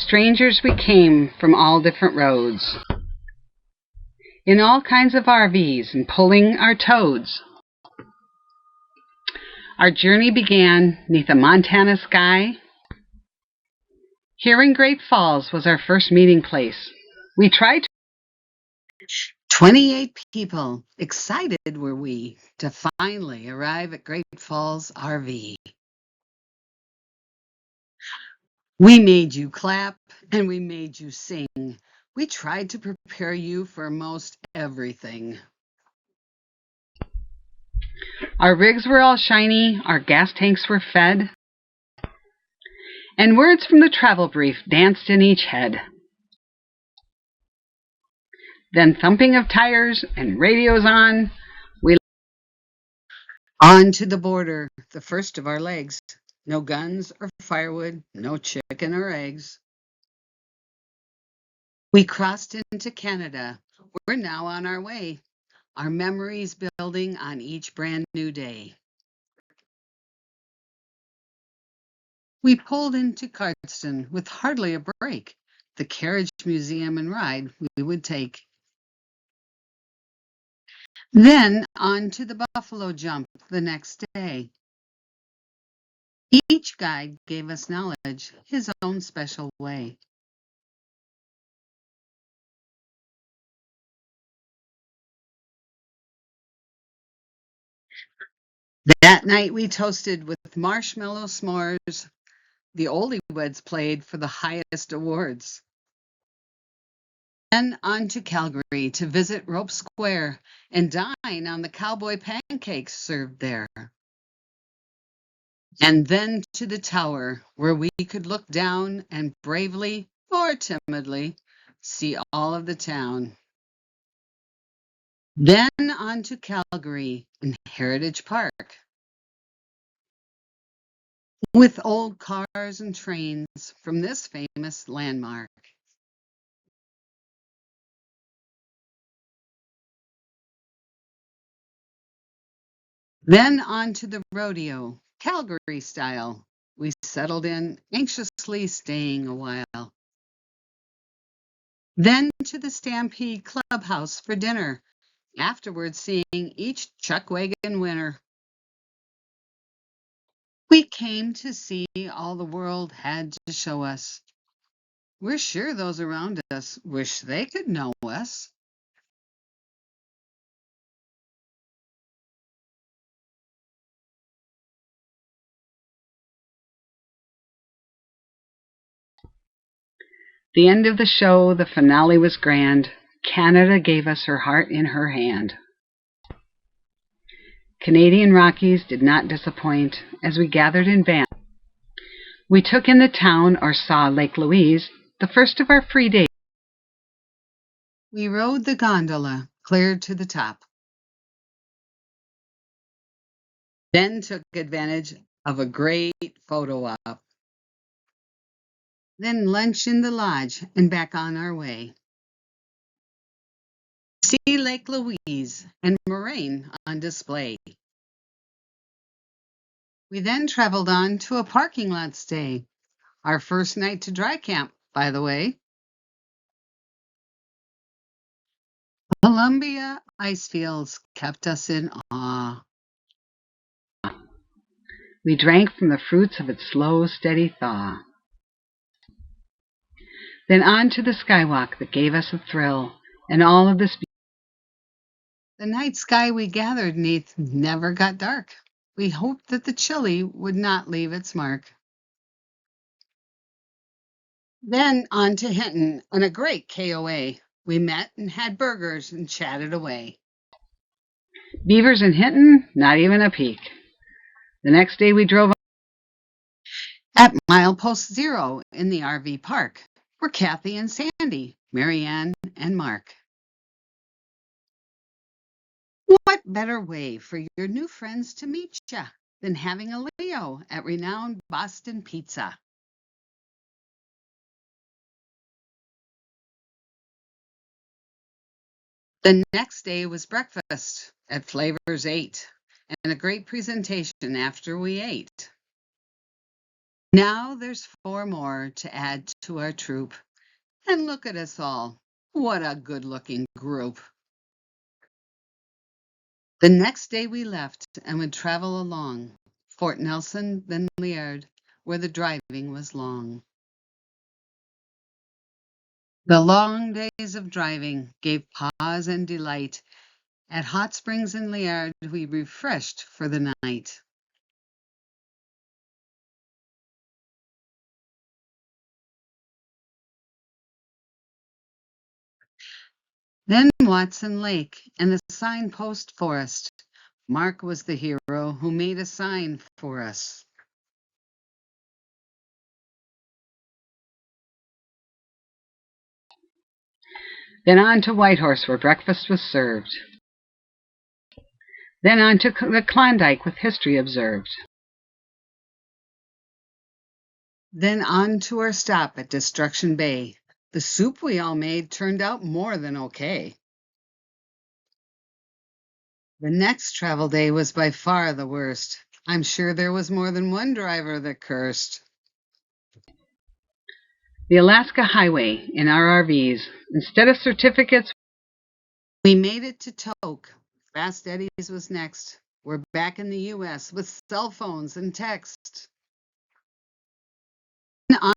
Strangers we came from all different roads, in all kinds of RVs and pulling our toads. Our journey began 'neath a Montana sky. Here in Great Falls was our first meeting place. We tried 28 people. Excited were we to finally arrive at Great Falls RV. We made you clap and we made you sing. We tried to prepare you for most everything. Our rigs were all shiny, our gas tanks were fed, and words from the travel brief danced in each head. Then thumping of tires and radios on to the border, the first of our legs. No guns or firewood, no chicken or eggs. We crossed into Canada. We're now on our way. Our memories building on each brand new day. We pulled into Cardston with hardly a break. The carriage museum and ride we would take. Then on to the buffalo jump the next day. Each guide gave us knowledge his own special way. That night we toasted with marshmallow s'mores. The oldie weds played for the highest awards. Then on to Calgary to visit Rope Square and dine on the cowboy pancakes served there. And then to the tower where we could look down and bravely or timidly see all of the town. Then on to Calgary and Heritage Park with old cars and trains from this famous landmark. Then on to the rodeo, Calgary style. We settled in, anxiously staying a while. Then to the Stampede Clubhouse for dinner, afterwards seeing each chuck wagon winner. We came to see all the world had to show us. We're sure those around us wish they could know us. The end of the show, the finale was grand. Canada gave us her heart in her hand. Canadian Rockies did not disappoint as we gathered in band. We took in the town or saw Lake Louise, the first of our free days. We rode the gondola clear to the top. Then took advantage of a great photo op. Then lunch in the lodge and back on our way. See Lake Louise and Moraine on display. We then traveled on to a parking lot stay. Our first night to dry camp, by the way. Columbia ice fields kept us in awe. We drank from the fruits of its slow, steady thaw. Then on to the skywalk that gave us a thrill, and all of this. The night sky we gathered neath never got dark. We hoped that the chili would not leave its mark. Then on to Hinton on a great KOA. We met and had burgers and chatted away. Beavers in Hinton, not even a peek. The next day we drove at milepost 0 in the RV park were Kathy and Sandy, Marianne and Mark. What better way for your new friends to meet ya than having a Leo at renowned Boston Pizza? The next day was breakfast at Flavors 8 and a great presentation after we ate. Now there's 4 more to add to our troop. And look at us all. What a good-looking group. The next day we left and would travel along Fort Nelson, then Liard, where the driving was long. The long days of driving gave pause and delight. At Hot Springs in Liard, we refreshed for the night. Then Watson Lake and the signpost forest. Mark was the hero who made a sign for us. Then on to Whitehorse, where breakfast was served. Then on to the Klondike, with history observed. Then on to our stop at Destruction Bay. The soup we all made turned out more than okay. The next travel day was by far the worst. I'm sure there was more than one driver that cursed. The Alaska Highway in our RVs. Instead of certificates, we made it to Tok. Fast Eddie's was next. We're back in the U.S. with cell phones and text.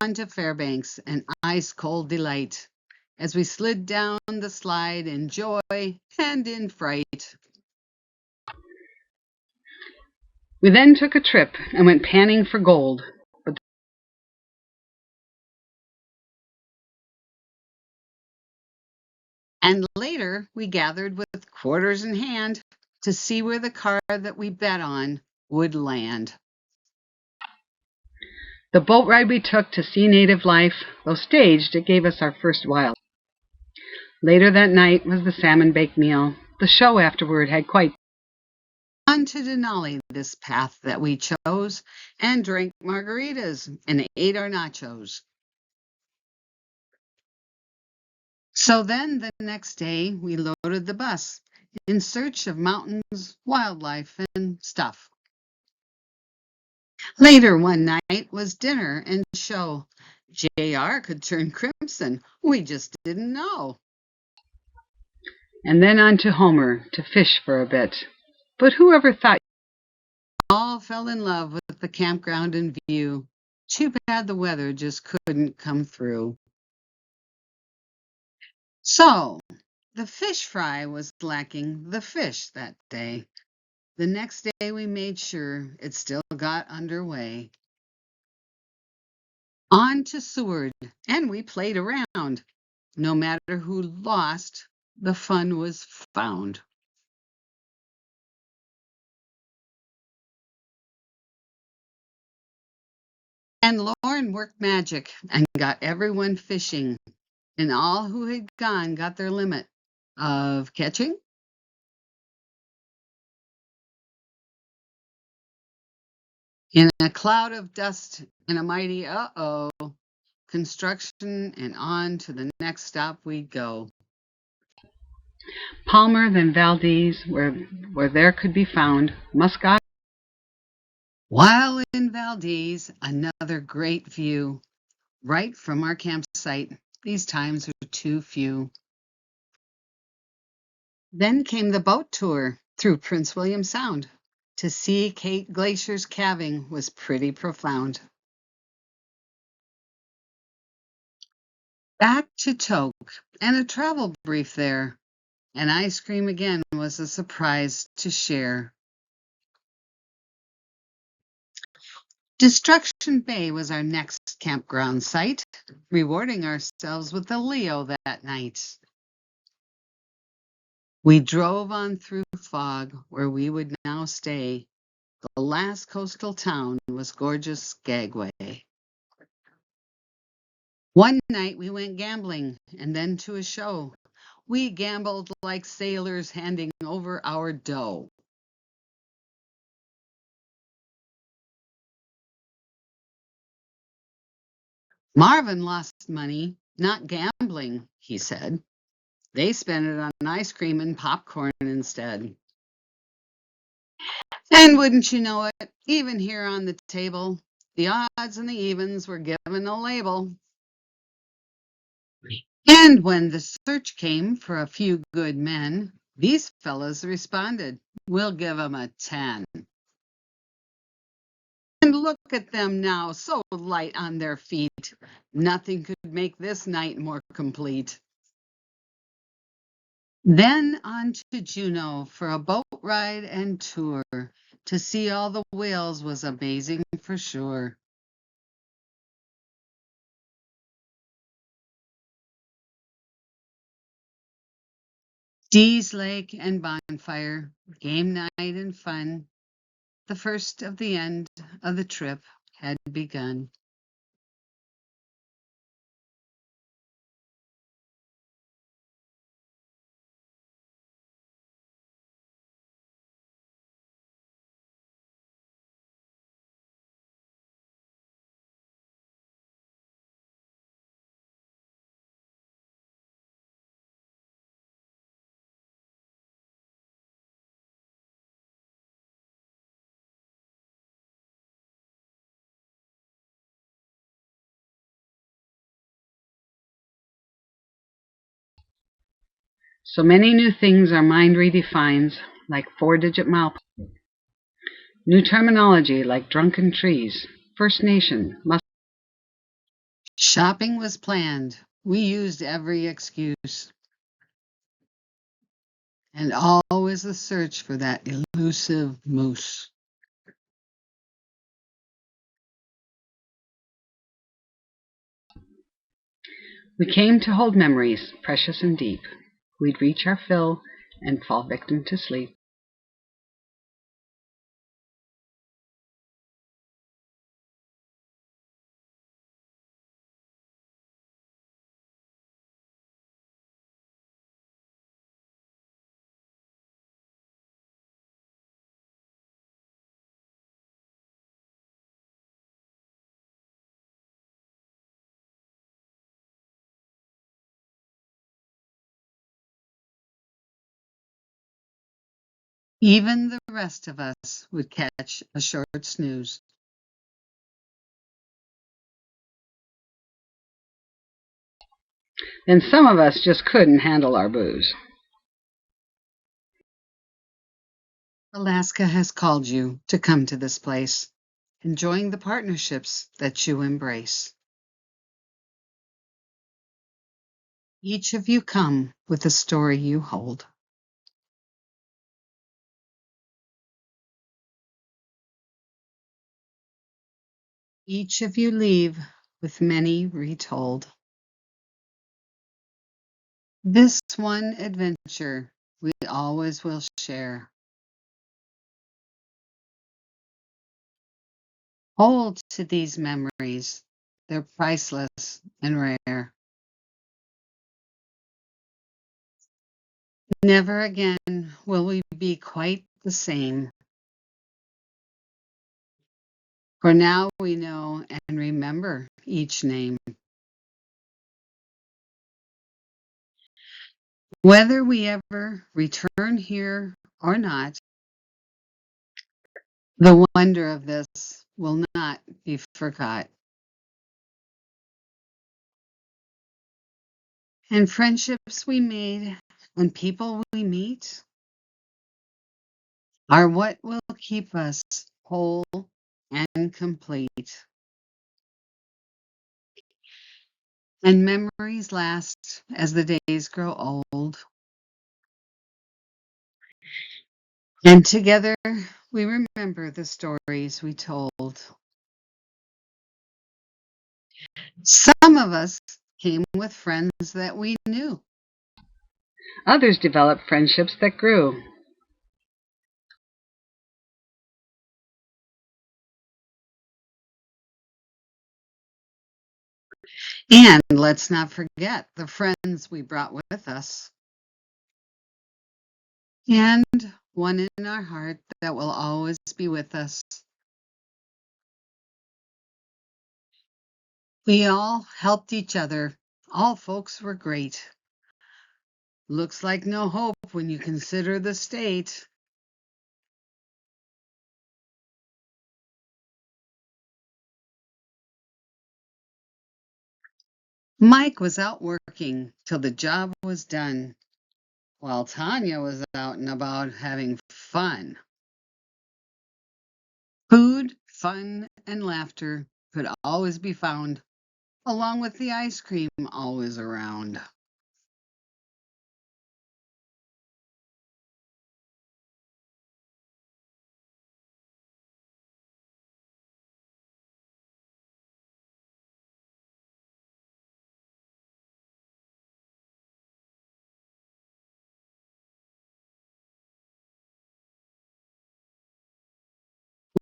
On to Fairbanks, an ice-cold delight, as we slid down the slide in joy and in fright. We then took a trip and went panning for gold. And later, we gathered with quarters in hand to see where the car that we bet on would land. The boat ride we took to see native life, though staged, it gave us our first wild. Later that night was the salmon bake meal. The show afterward had quite. On to Denali, this path that we chose, and drank margaritas and ate our nachos. So then the next day we loaded the bus in search of mountains, wildlife, and stuff. Later one night was dinner and show. JR could turn crimson. We just didn't know. And then on to Homer to fish for a bit. But whoever thought all fell in love with the campground and view. Too bad the weather just couldn't come through. So, the fish fry was lacking the fish that day. The next day we made sure it still got underway. On to Seward, and we played around. No matter who lost, the fun was found. And Lauren worked magic and got everyone fishing, and all who had gone got their limit of catching. In a cloud of dust and a mighty uh-oh, construction, and on to the next stop we'd go. Palmer, then Valdez, where there could be found Muscat. While in Valdez, another great view, right from our campsite. These times are too few. Then came the boat tour through Prince William Sound. To see Kate Glacier's calving was pretty profound. Back to Tok and a travel brief there. And ice cream again was a surprise to share. Destruction Bay was our next campground site, rewarding ourselves with a Leo that night. We drove on through fog where we would now stay. The last coastal town was gorgeous Skagway. One night we went gambling and then to a show. We gambled like sailors handing over our dough. Marvin lost money, not gambling, he said. They spent it on ice cream and popcorn instead. And wouldn't you know it, even here on the table The odds and the evens were given a label. And when the search came for a few good men, these fellows responded, "We'll give 'em a 10. And look at them now, so light on their feet. Nothing could make this night more complete. Then on to Juneau for a boat ride and tour. To see all the whales was amazing for sure. Dee's Lake and bonfire, game night and fun. The first of the end of the trip had begun. So many new things our mind redefines, like four-digit mile. New terminology like drunken trees, First Nation, must. Shopping was planned. We used every excuse. And always the search for that elusive moose. We came to hold memories, precious and deep. We'd reach our fill and fall victim to sleep. Even the rest of us would catch a short snooze. Then some of us just couldn't handle our booze. Alaska has called you to come to this place, enjoying the partnerships that you embrace. Each of you come with a story you hold. Each of you leave with many retold. This one adventure we always will share. Hold to these memories, they're priceless and rare. Never again will we be quite the same. For now we know and remember each name. Whether we ever return here or not, the wonder of this will not be forgot. And friendships we made and people we meet are what will keep us whole and complete. And memories last as the days grow old. And together we remember the stories we told. Some of us came with friends that we knew. Others developed friendships that grew. And let's not forget the friends we brought with us. And one in our heart that will always be with us. We all helped each other. All folks were great. Looks like no hope when you consider the state. Mike was out working till the job was done, while Tanya was out and about having fun. Food, fun, and laughter could always be found, along with the ice cream always around.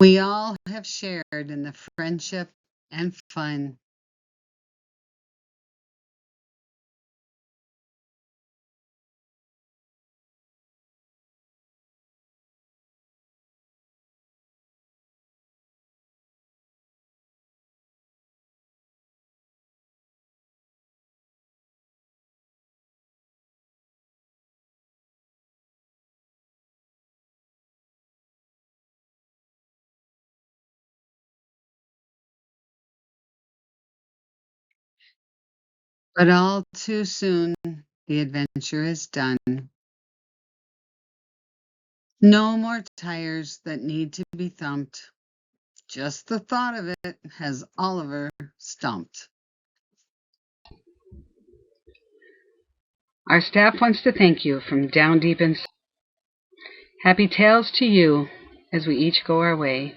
We all have shared in the friendship and fun. But all too soon, the adventure is done. No more tires that need to be thumped. Just the thought of it has Oliver stumped. Our staff wants to thank you from down deep inside. Happy tales to you as we each go our way.